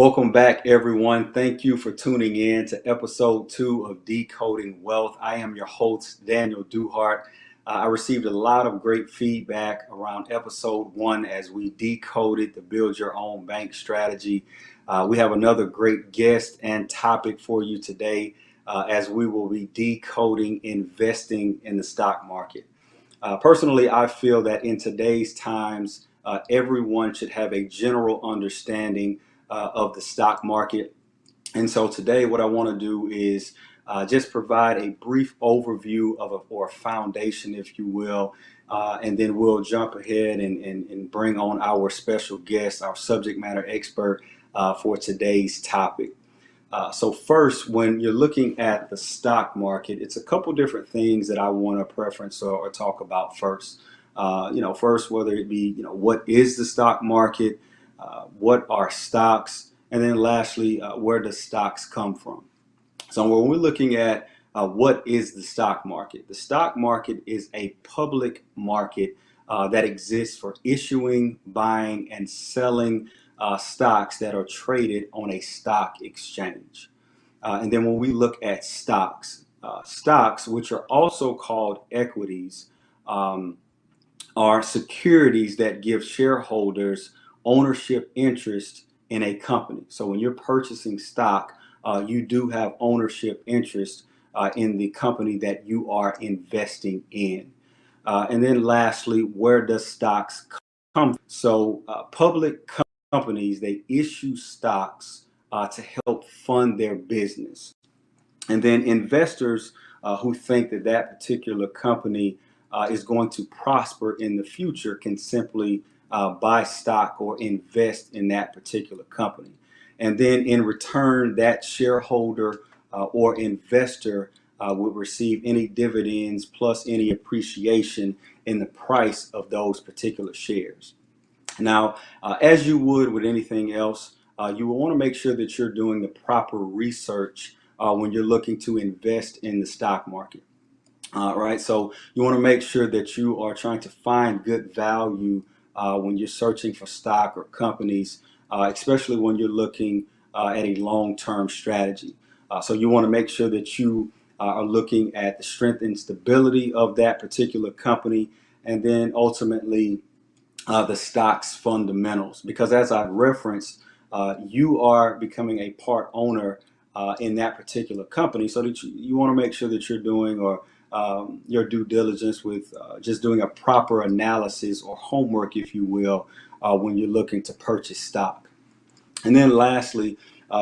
Welcome back, everyone. Thank you for tuning in to episode 2 of Decoding Wealth. I am your host, Daniel Duhart. I received a lot of great feedback around episode 1 as we decoded the Build Your Own Bank strategy. We have another great guest and topic for you today as we will be decoding investing in the stock market. Personally, I feel that in today's times, everyone should have a general understanding of the stock market. And so today, what I want to do is just provide a brief overview or a foundation, if you will, and then we'll jump ahead and bring on our special guest, our subject matter expert for today's topic. So first, when you're looking at the stock market, it's a couple different things that I want to preference or talk about first. First, whether it be, what is the stock market, what are stocks, and then lastly, where does stocks come from? So when we're looking at what is the stock market is a public market that exists for issuing, buying, and selling stocks that are traded on a stock exchange. And then when we look at stocks, which are also called equities, are securities that give shareholders ownership interest in a company. So when you're purchasing stock, you do have ownership interest in the company that you are investing in. And then lastly, where does stocks come from? So public companies, they issue stocks to help fund their business. And then investors who think that that particular company is going to prosper in the future can simply buy stock or invest in that particular company. And then in return, that shareholder or investor would receive any dividends plus any appreciation in the price of those particular shares. Now, as you would with anything else, you will want to make sure that you're doing the proper research when you're looking to invest in the stock market. Right, so you want to make sure that you are trying to find good value when you're searching for stock or companies, especially when you're looking at a long-term strategy. So you want to make sure that you are looking at the strength and stability of that particular company, and then ultimately the stock's fundamentals. Because as I've referenced, you are becoming a part owner in that particular company, so that you want to make sure that you're doing your due diligence with just doing a proper analysis or homework, if you will, when you're looking to purchase stock. And then lastly,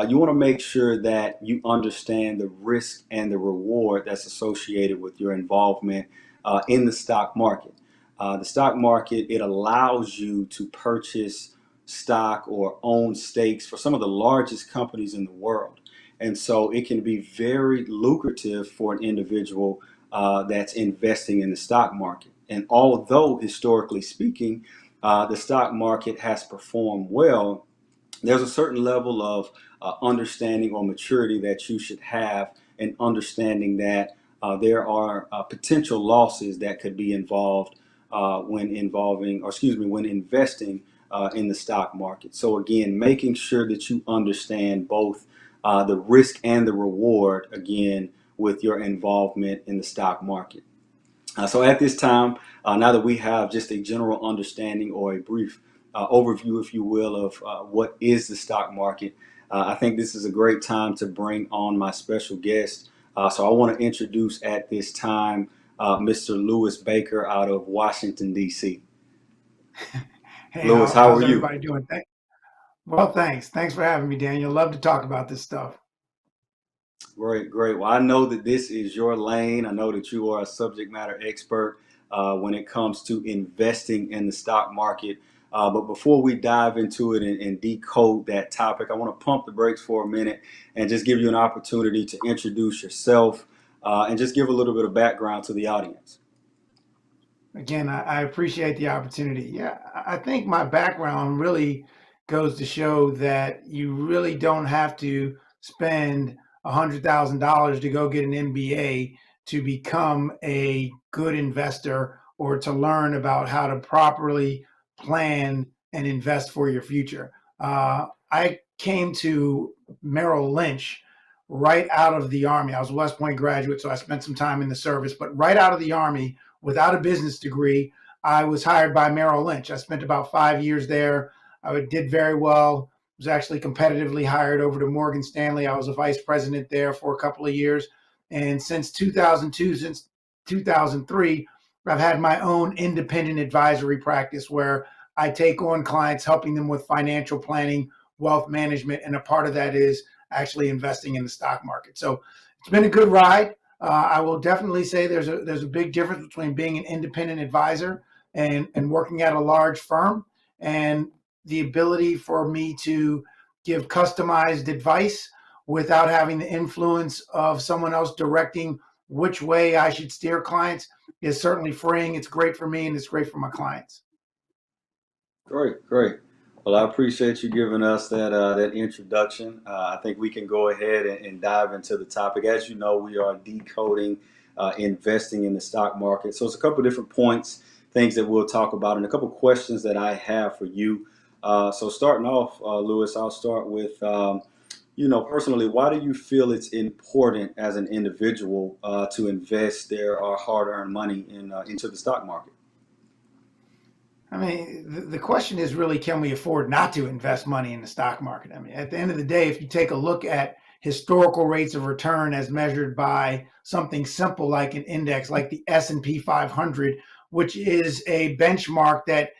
you want to make sure that you understand the risk and the reward that's associated with your involvement in the stock market. The stock market, it allows you to purchase stock or own stakes for some of the largest companies in the world. And so it can be very lucrative for an individual that's investing in the stock market. And although historically speaking, the stock market has performed well, there's a certain level of understanding or maturity that you should have in understanding that there are potential losses that could be involved when investing in the stock market. So again, making sure that you understand both the risk and the reward, again, with your involvement in the stock market. So at this time, now that we have just a general understanding or a brief overview, if you will, of what is the stock market, I think this is a great time to bring on my special guest. So I want to introduce at this time Mr. Louis Baker out of Washington, D.C. Hey, Louis, how are how's you? everybody doing? Well, thanks. Thanks for having me, Daniel. Love to talk about this stuff. Great, great. Well, I know that this is your lane. I know that you are a subject matter expert when it comes to investing in the stock market. But before we dive into it and decode that topic, I want to pump the brakes for a minute and just give you an opportunity to introduce yourself and just give a little bit of background to the audience. Again, I appreciate the opportunity. Yeah, I think my background really goes to show that you really don't have to spend $100,000 to go get an MBA to become a good investor or to learn about how to properly plan and invest for your future. I came to Merrill Lynch right out of the Army. I was a West Point graduate, so I spent some time in the service, but right out of the Army, without a business degree, I was hired by Merrill Lynch. I spent about 5 years there. I did very well. Was actually competitively hired over to Morgan Stanley. I was a vice president there for a couple of years. And since 2002, since 2003, I've had my own independent advisory practice where I take on clients, helping them with financial planning, wealth management, and a part of that is actually investing in the stock market. So it's been a good ride. I will definitely say there's a big difference between being an independent advisor and working at a large firm, and the ability for me to give customized advice without having the influence of someone else directing which way I should steer clients is certainly freeing. It's great for me and it's great for my clients. Great, great. Well, I appreciate you giving us that introduction. I think we can go ahead and dive into the topic. As you know, we are decoding investing in the stock market. So it's a couple of different points, things that we'll talk about, and a couple of questions that I have for you. So starting off, Lewis, I'll start with, personally, why do you feel it's important as an individual to invest their hard-earned money into the stock market? I mean, the question is really, can we afford not to invest money in the stock market? I mean, at the end of the day, if you take a look at historical rates of return as measured by something simple like an index, like the S&P 500, which is a benchmark that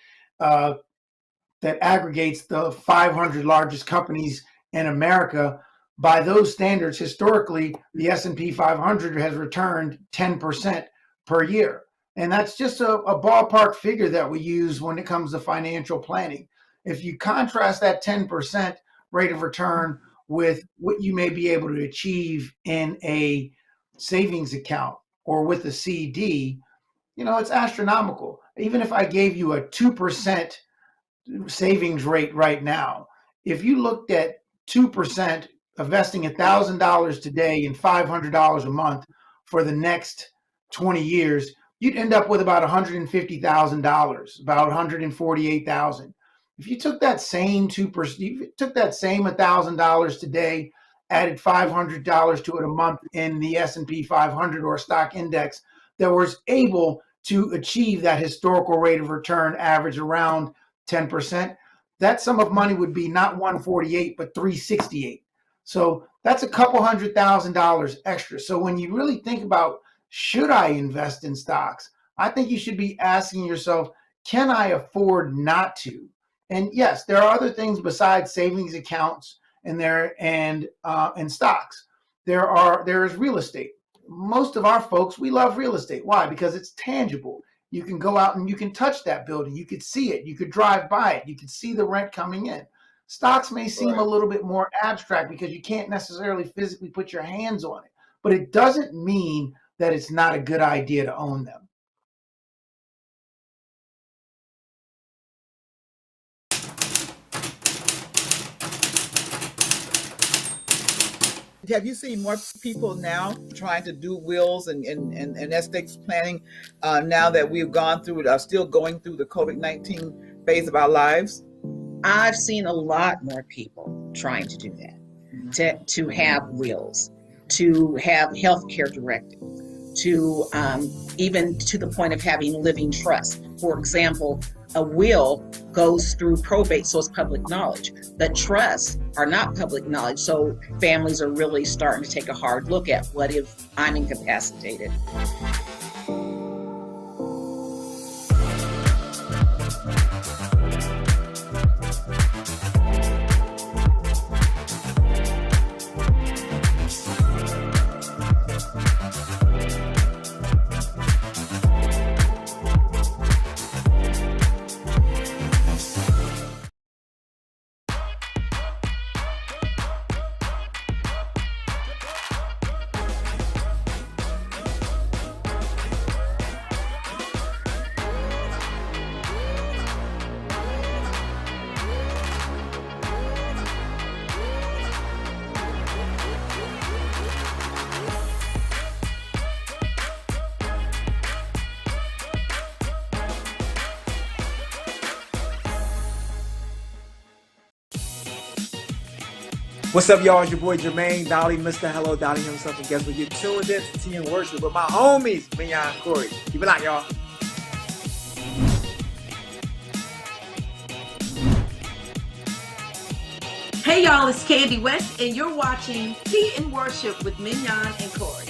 aggregates the 500 largest companies in America. By those standards, historically, the S&P 500 has returned 10% per year. And that's just a ballpark figure that we use when it comes to financial planning. If you contrast that 10% rate of return with what you may be able to achieve in a savings account or with a CD, it's astronomical. Even if I gave you a 2% savings rate right now, if you looked at 2%, investing $1,000 today and $500 a month for the next 20 years, you'd end up with about $150,000, about $148,000. If you took that same 2%, you took that same $1,000 today, added $500 to it a month in the S&P 500 or stock index that was able to achieve that historical rate of return average around 10%, that sum of money would be not 148, but 368. So that's a couple $100,000 extra. So when you really think about, should I invest in stocks? I think you should be asking yourself, can I afford not to? And yes, there are other things besides savings accounts and stocks. There is real estate. Most of our folks, we love real estate. Why? Because it's tangible. You can go out and you can touch that building. You could see it. You could drive by it. You could see the rent coming in. Stocks may seem a little bit more abstract because you can't necessarily physically put your hands on it, but it doesn't mean that it's not a good idea to own them. Have you seen more people now trying to do wills and estate planning now that we've gone through, still going through the COVID-19 phase of our lives? I've seen a lot more people trying to do that, to have wills, to have healthcare directives, to even to the point of having living trust. For example, a will goes through probate, so it's public knowledge. The trusts are not public knowledge, so families are really starting to take a hard look at, what if I'm incapacitated? What's up, y'all? It's your boy Jermaine Dolly, Mr. Hello Dolly himself. And guess what? You're tuned in to Tea and Worship with my homies, Mignon and Corey. Keep it out, y'all. Hey y'all, it's Candy West, and you're watching Tea and Worship with Mignon and Corey.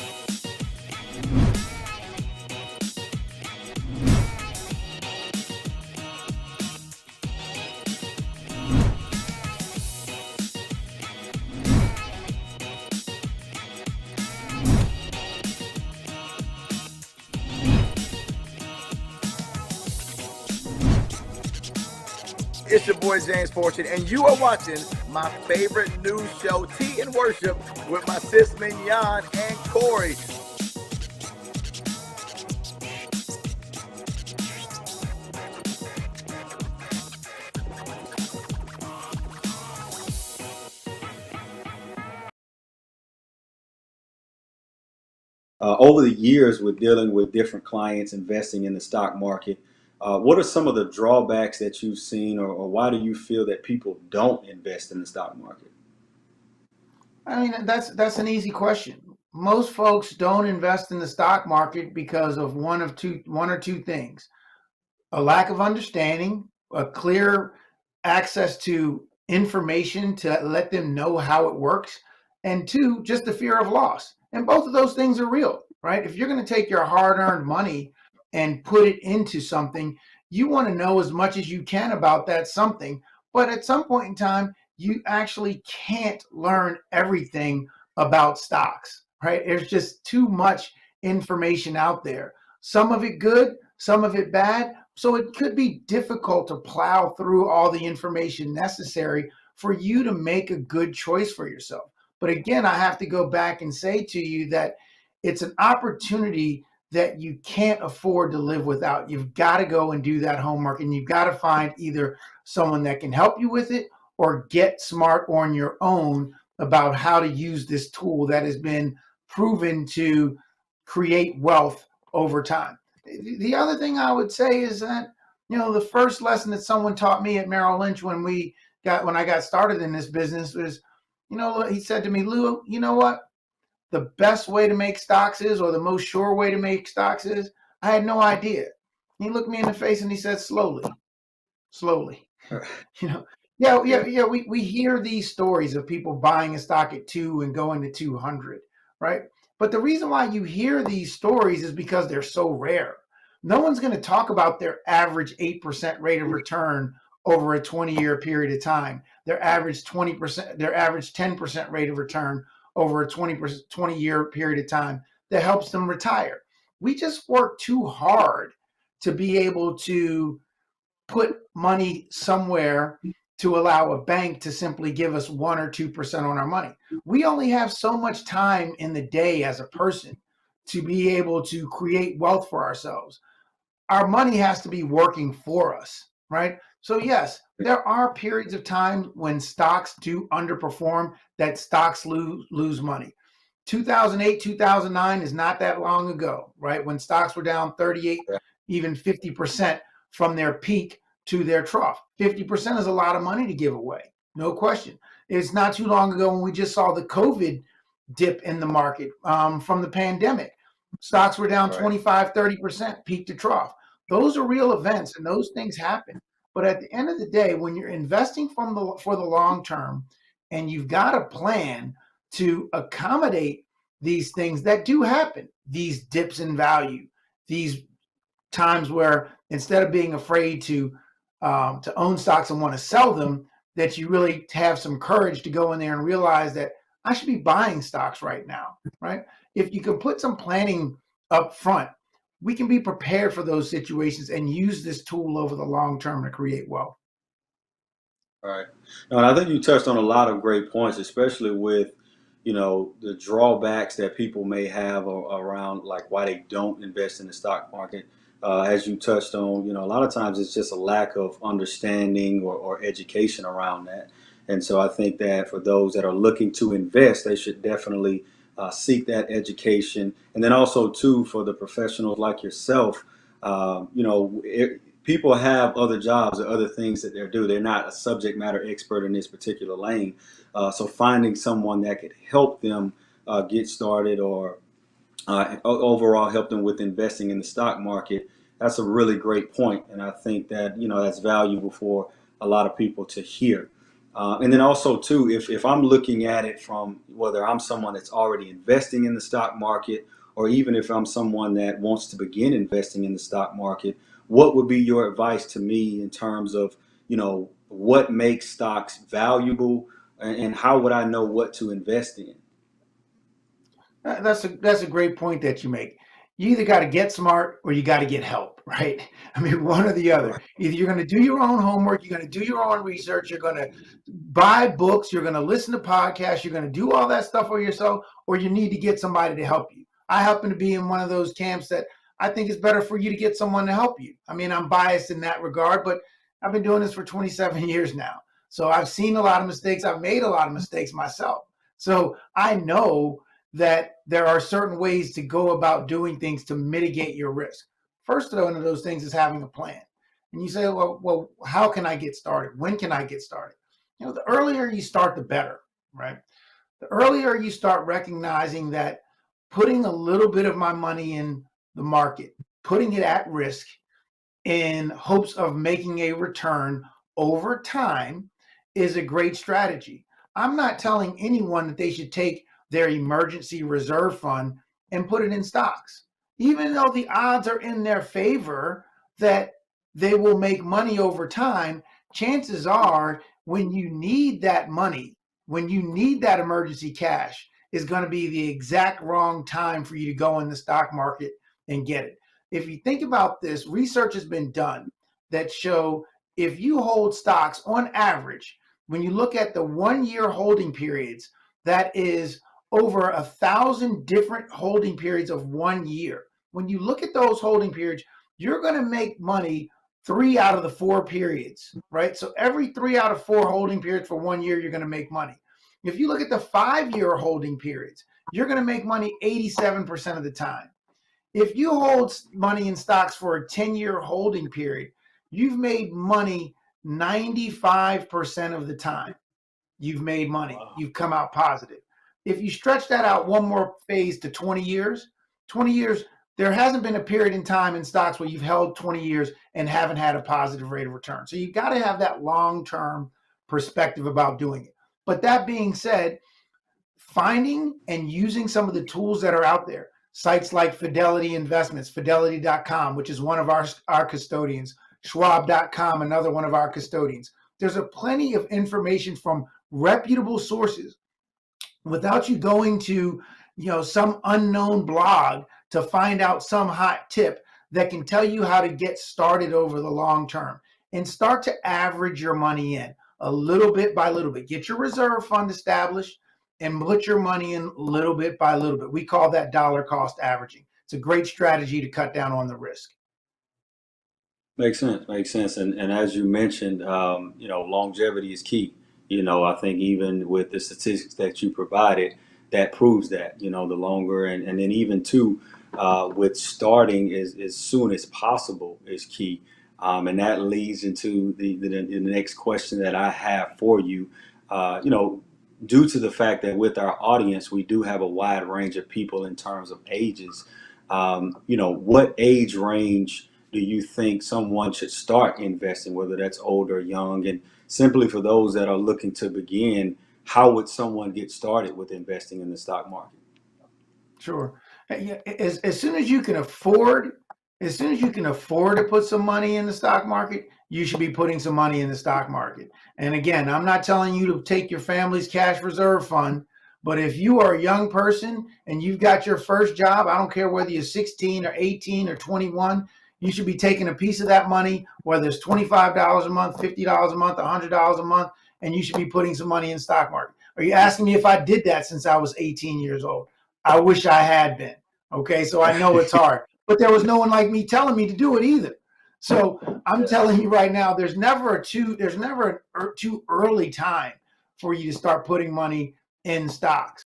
It's your boy James Fortune, and you are watching my favorite news show, Tea and Worship, with my sis Mignon and Corey. Over the years, with dealing with different clients investing in the stock market, what are some of the drawbacks that you've seen, or why do you feel that people don't invest in the stock market? I mean, that's an easy question. Most folks don't invest in the stock market because of one or two things: a lack of understanding, a clear access to information to let them know how it works, and two, just the fear of loss. And both of those things are real, right? If you're going to take your hard-earned money and put it into something, you want to know as much as you can about that something. But at some point in time, you actually can't learn everything about stocks, right? There's just too much information out there. Some of it good, some of it bad. So it could be difficult to plow through all the information necessary for you to make a good choice for yourself. But again, I have to go back and say to you that it's an opportunity that you can't afford to live without. You've got to go and do that homework, and you've got to find either someone that can help you with it or get smart on your own about how to use this tool that has been proven to create wealth over time. The other thing I would say is that, the first lesson that someone taught me at Merrill Lynch when I got started in this business was, he said to me, Lou, you know what? The best way to make stocks is, or the most sure way to make stocks is. I had no idea. He looked me in the face and he said, slowly. We hear these stories of people buying a stock at 2 and going to 200, right? But the reason why you hear these stories is because they're so rare. No one's going to talk about their average 8% rate of return over a 20-year period of time, their average 20%, their average 10% rate of return over a 20-year period of time that helps them retire. We just work too hard to be able to put money somewhere to allow a bank to simply give us 1 or 2% on our money. We only have so much time in the day as a person to be able to create wealth for ourselves. Our money has to be working for us, right? So yes, there are periods of time when stocks do underperform, that stocks lose money. 2008, 2009 is not that long ago, right? When stocks were down 38, even 50% from their peak to their trough. 50% is a lot of money to give away, no question. It's not too long ago when we just saw the COVID dip in the market from the pandemic. Stocks were down 25, 30%, peak to trough. Those are real events, and those things happen. But at the end of the day, when you're investing for the long term, and you've got a plan to accommodate these things that do happen, these dips in value, these times where instead of being afraid to own stocks and want to sell them, that you really have some courage to go in there and realize that I should be buying stocks right now, right? If you can put some planning up front, we can be prepared for those situations and use this tool over the long term to create wealth. All right. No, and I think you touched on a lot of great points, especially with, the drawbacks that people may have around like why they don't invest in the stock market. As you touched on, a lot of times it's just a lack of understanding or education around that. And so I think that for those that are looking to invest, they should definitely seek that education. And then also too, for the professionals like yourself, people have other jobs or other things that they're doing. They're not a subject matter expert in this particular lane. So finding someone that could help them get started, or overall help them with investing in the stock market, that's a really great point. And I think that, that's valuable for a lot of people to hear. And then also too, if I'm looking at it from whether I'm someone that's already investing in the stock market, or even if I'm someone that wants to begin investing in the stock market, what would be your advice to me in terms of, what makes stocks valuable, and how would I know what to invest in? That's a great point that you make. You either got to get smart or you got to get help, right? I mean, one or the other. Right. Either you're going to do your own homework, you're going to do your own research, you're going to buy books, you're going to listen to podcasts, you're going to do all that stuff for yourself, or you need to get somebody to help you. I happen to be in one of those camps that I think it's better for you to get someone to help you. I mean, I'm biased in that regard, but I've been doing this for 27 years now. So I've seen a lot of mistakes. I've made a lot of mistakes myself. So I know that there are certain ways to go about doing things to mitigate your risk. First one of those things is having a plan. And you say, well, how can I get started? When can I get started? The earlier you start, the better, right? The earlier you start recognizing that putting a little bit of my money in the market, putting it at risk in hopes of making a return over time is a great strategy. I'm not telling anyone that they should take their emergency reserve fund and put it in stocks, even though the odds are in their favor that they will make money over time. Chances are, when you need that money, when you need that emergency cash, is going to be the exact wrong time for you to go in the stock market and get it. If you think about this, research has been done that show if you hold stocks on average, when you look at the 1 year holding periods, that is over 1,000 different holding periods of 1 year. When you look at those holding periods, you're going to make money 3 out of the 4 periods, right? So every 3 out of 4 holding periods for 1 year, you're going to make money. If you look at the 5-year holding periods, you're going to make money 87% of the time. If you hold money in stocks for a 10-year holding period, you've made money 95% of the time. You've made money. Wow. You've come out positive. If you stretch that out one more phase to 20 years, there hasn't been a period in time in stocks where you've held 20 years and haven't had a positive rate of return. So you've got to have that long-term perspective about doing it. But that being said, finding and using some of the tools that are out there, sites like Fidelity Investments, fidelity.com, which is one of our custodians, schwab.com, another one of our custodians. There's a plenty of information from reputable sources without you going to, some unknown blog to find out some hot tip that can tell you how to get started over the long term, and start to average your money in a little bit by little bit. Get your reserve fund established and put your money in little bit by little bit. We call that dollar cost averaging. It's a great strategy to cut down on the risk. Makes sense. And as you mentioned, longevity is key. I think even with the statistics that you provided, that proves that, the longer, and then even too, with starting as soon as possible is key. And that leads into the next question that I have for you. Due to the fact that with our audience, we do have a wide range of people in terms of ages, what age range do you think someone should start investing, whether that's old or young? And simply for those that are looking to begin, how would someone get started with investing in the stock market? Sure. As soon as you can afford, to put some money in the stock market, you should be putting some money in the stock market. And again, I'm not telling you to take your family's cash reserve fund, but if you are a young person and you've got your first job, I don't care whether you're 16 or 18 or 21, you should be taking a piece of that money, whether it's $25 a month, $50 a month, $100 a month, and you should be putting some money in the stock market. Are you asking me if I did that since I was 18 years old? I wish I had been. Okay, so I know it's hard, but there was no one like me telling me to do it either. So I'm telling you right now, there's never a too early time for you to start putting money in stocks.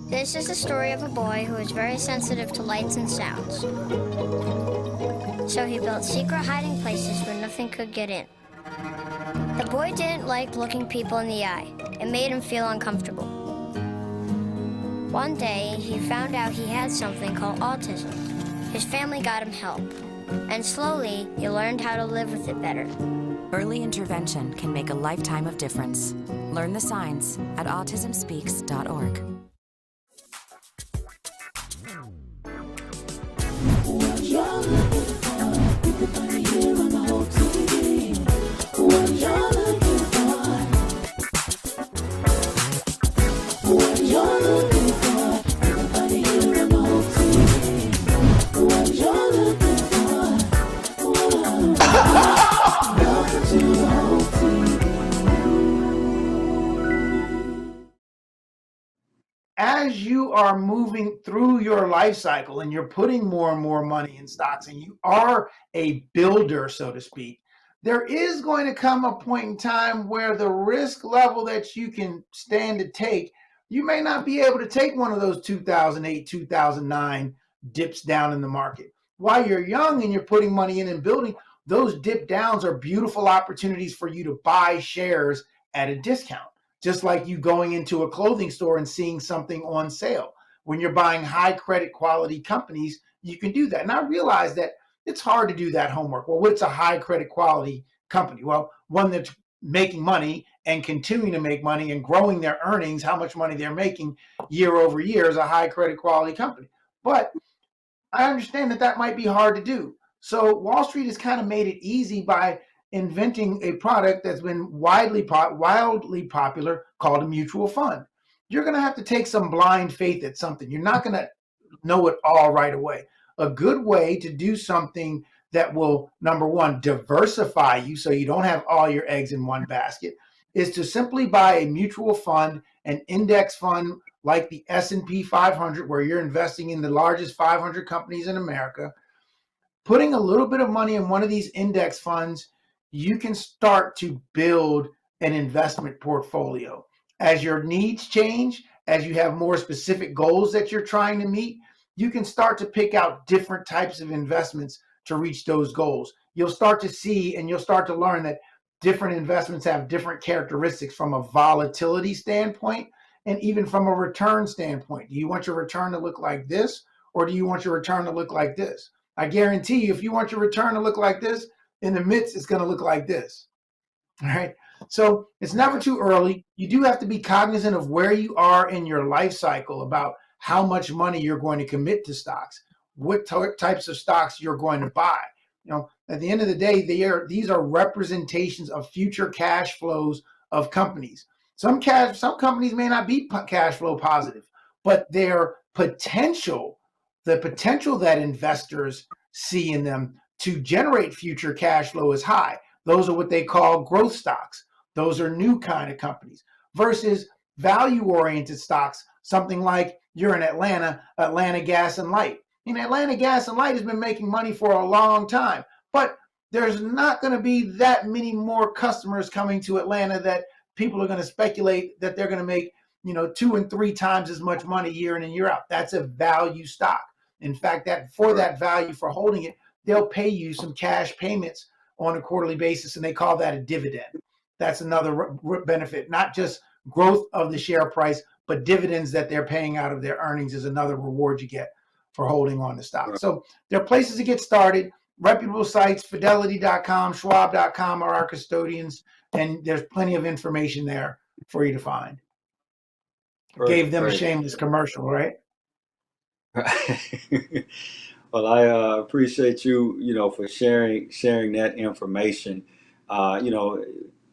This is the story of a boy who is very sensitive to lights and sounds. So he built secret hiding places where nothing could get in. The boy didn't like looking people in the eye. It made him feel uncomfortable. One day, he found out he had something called autism. His family got him help, and slowly, he learned how to live with it better. Early intervention can make a lifetime of difference. Learn the signs at autismspeaks.org. As you are moving through your life cycle and you're putting more and more money in stocks and you are a builder, so to speak, there is going to come a point in time where the risk level that you can stand to take, you may not be able to take one of those 2008, 2009 dips down in the market. While you're young and you're putting money in and building, those dip downs are beautiful opportunities for you to buy shares at a discount. Just like you going into a clothing store and seeing something on sale. When you're buying high credit quality companies, you can do that. And I realize that it's hard to do that homework. Well, what's a high credit quality company? Well, one that's making money and continuing to make money and growing their earnings, how much money they're making year over year is a high credit quality company. But I understand that that might be hard to do. So Wall Street has kind of made it easy by inventing a product that's been wildly popular called a mutual fund. You're going to have to take some blind faith at something. You're not going to know it all right away. A good way to do something that will, number one, diversify you so you don't have all your eggs in one basket, is to simply buy a mutual fund, an index fund like the S&P 500, where you're investing in the largest 500 companies in America. Putting a little bit of money in one of these index funds, you can start to build an investment portfolio. As your needs change, as you have more specific goals that you're trying to meet, you can start to pick out different types of investments to reach those goals. You'll start to see and you'll start to learn that different investments have different characteristics from a volatility standpoint and even from a return standpoint. Do you want your return to look like this, or do you want your return to look like this? I guarantee you, if you want your return to look like this, in the midst, it's going to look like this. All right. So it's never too early. You do have to be cognizant of where you are in your life cycle about how much money you're going to commit to stocks, what types of stocks you're going to buy. You know, at the end of the day, these are representations of future cash flows of companies. Some companies may not be cash flow positive, but their potential, the potential that investors see in them to generate future cash flow is high. Those are what they call growth stocks. Those are new kind of companies versus value-oriented stocks, something like you're in Atlanta Gas and Light. Atlanta Gas and Light has been making money for a long time, but there's not going to be that many more customers coming to Atlanta that people are going to speculate that they're going to make, 2 and 3 times as much money year in and year out. That's a value stock. In fact, that for that value for holding it, they'll pay you some cash payments on a quarterly basis, and they call that a dividend. That's another benefit, not just growth of the share price, but dividends that they're paying out of their earnings is another reward you get for holding on to stock. So there are places to get started. Reputable sites, Fidelity.com, Schwab.com are our custodians, and there's plenty of information there for you to find. Gave them a shameless commercial, right? Well, I appreciate you, for sharing that information. A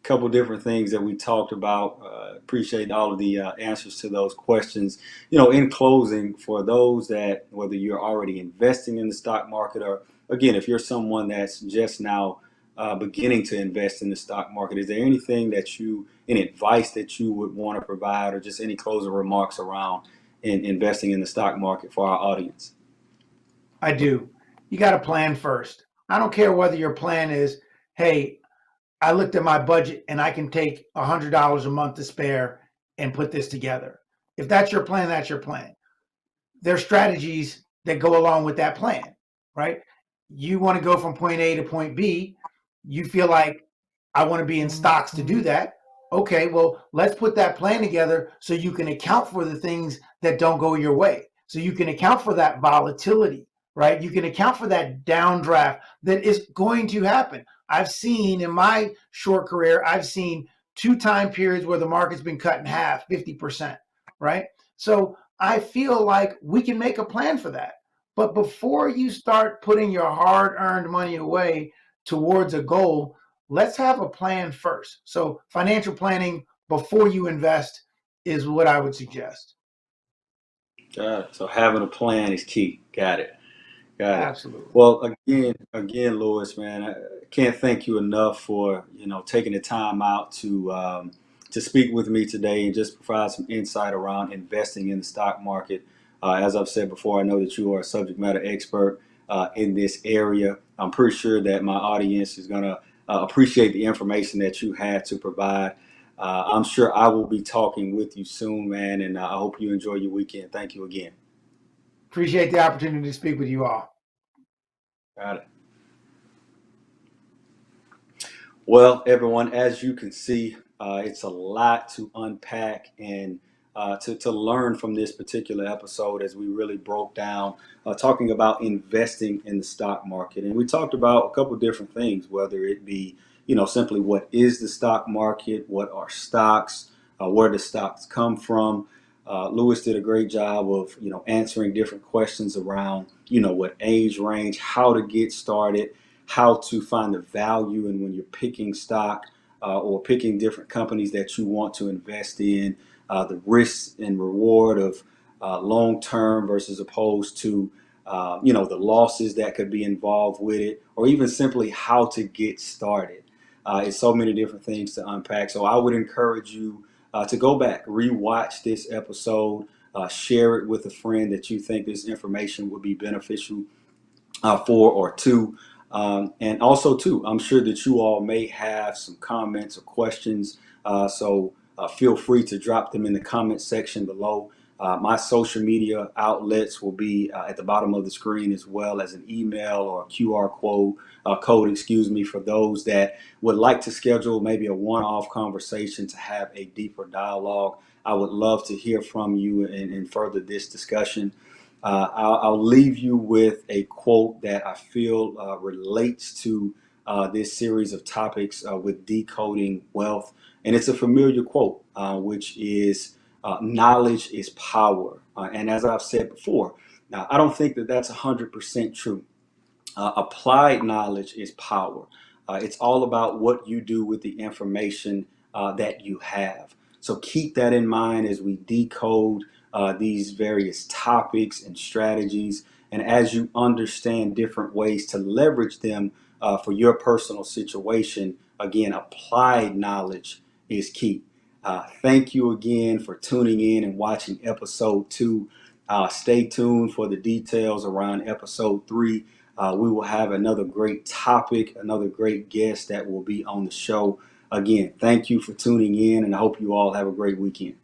couple different things that we talked about. Appreciate all of the answers to those questions. In closing, for those that, whether you're already investing in the stock market or, again, if you're someone that's just now beginning to invest in the stock market, is there anything any advice that you would want to provide, or just any closing remarks around investing in the stock market for our audience? I do. You got to plan first. I don't care whether your plan is, hey, I looked at my budget and I can take $100 a month to spare and put this together. If that's your plan, that's your plan. There's strategies that go along with that plan, right? You want to go from point A to point B. You feel like I want to be in stocks to do that. Okay, well, let's put that plan together so you can account for the things that don't go your way. So you can account for that volatility, right? You can account for that downdraft that is going to happen. I've seen in my short career, I've seen 2 time periods where the market's been cut in half, 50%, right? So I feel like we can make a plan for that. But before you start putting your hard-earned money away towards a goal, let's have a plan first. So financial planning before you invest is what I would suggest. Got it. So having a plan is key. Got it. Got it. Absolutely. Well, again, Lewis, man, I can't thank you enough for taking the time out to speak with me today and just provide some insight around investing in the stock market. As I've said before, I know that you are a subject matter expert in this area. I'm pretty sure that my audience is going to appreciate the information that you had to provide. I'm sure I will be talking with you soon, man, and I hope you enjoy your weekend. Thank you again. Appreciate the opportunity to speak with you all. Got it. Well, everyone, as you can see, it's a lot to unpack and to learn from this particular episode as we really broke down talking about investing in the stock market. And we talked about a couple different things, whether it be, simply what is the stock market, what are stocks, where do stocks come from. Lewis did a great job of, answering different questions around, what age range, how to get started, how to find the value in when you're picking stock or picking different companies that you want to invest in, the risks and reward of long-term versus opposed to, the losses that could be involved with it, or even simply how to get started. It's so many different things to unpack. So I would encourage you to go back, rewatch this episode, share it with a friend that you think this information would be beneficial for or to. And also, too, I'm sure that you all may have some comments or questions. So feel free to drop them in the comment section below. My social media outlets will be at the bottom of the screen, as well as an email or a QR code, for those that would like to schedule maybe a one-off conversation to have a deeper dialogue. I would love to hear from you and further this discussion. I'll leave you with a quote that I feel relates to this series of topics with decoding wealth. And it's a familiar quote, which is knowledge is power. And as I've said before, now I don't think that that's 100% true. Applied knowledge is power. It's all about what you do with the information that you have. So keep that in mind as we decode these various topics and strategies, and as you understand different ways to leverage them for your personal situation. Again, applied knowledge is key. Thank you again for tuning in and watching episode 2. Stay tuned for the details around episode 3. We will have another great topic, another great guest that will be on the show. Again, thank you for tuning in, and I hope you all have a great weekend.